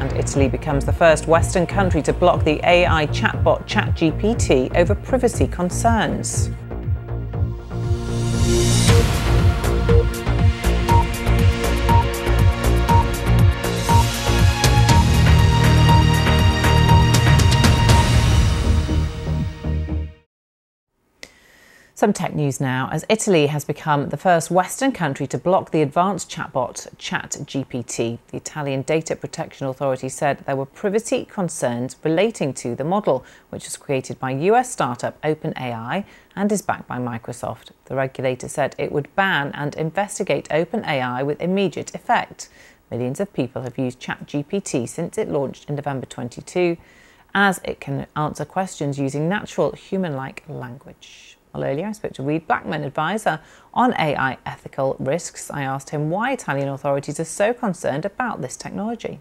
And Italy becomes the first Western country to block the AI chatbot CHAT GPT over privacy concerns. Some tech news now, as Italy has become the first Western country to block the advanced chatbot CHAT GPT. The Italian Data Protection Authority said there were privacy concerns relating to the model, which was created by US startup OpenAI and is backed by Microsoft. The regulator said it would ban and investigate OpenAI with immediate effect. Millions of people have used CHAT GPT since it launched in November 2022, as it can answer questions using natural human-like language. Well, earlier I spoke to Reid Blackman, advisor on AI ethical risks. I asked him why Italian authorities are so concerned about this technology.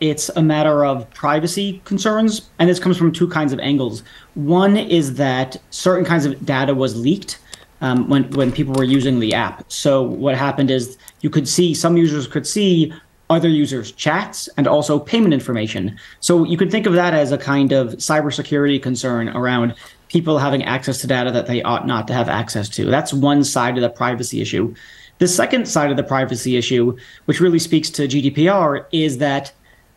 It's a matter of privacy concerns, and this comes from two kinds of angles. One is that certain kinds of data was leaked when people were using the app. So what happened is some users could see other users' chats and also payment information. So you could think of that as a kind of cybersecurity concern around people having access to data that they ought not to have access to. That's one side of the privacy issue. The second side of the privacy issue, which really speaks to GDPR, is that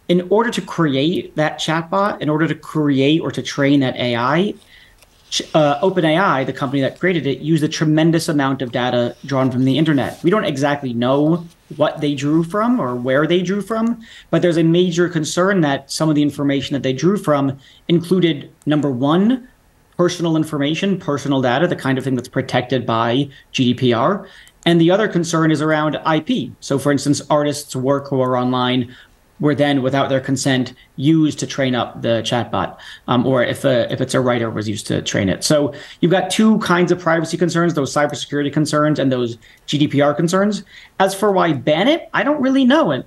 in order to create that chatbot, in order to create or to train that AI, OpenAI, the company that created it, used a tremendous amount of data drawn from the internet. We don't exactly know what they drew from or where they drew from, but there's a major concern that some of the information that they drew from included, number one, personal information, personal data, the kind of thing that's protected by GDPR. And the other concern is around IP. So for instance, artists' work who are online were then, without their consent, used to train up the chatbot, or if it's a writer, was used to train it. So you've got two kinds of privacy concerns, those cybersecurity concerns and those GDPR concerns. As for why ban it, I don't really know.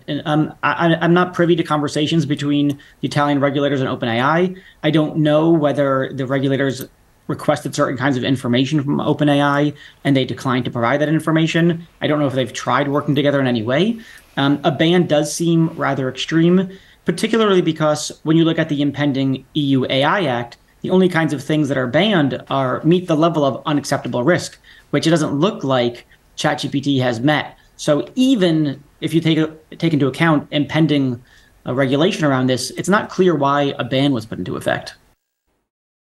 I'm not privy to conversations between the Italian regulators and OpenAI. I don't know whether the regulators requested certain kinds of information from OpenAI and they declined to provide that information. I don't know if they've tried working together in any way. A ban does seem rather extreme, particularly because when you look at the impending EU AI Act, the only kinds of things that are banned meet the level of unacceptable risk, which it doesn't look like ChatGPT has met. So even if you take into account impending regulation around this, it's not clear why a ban was put into effect.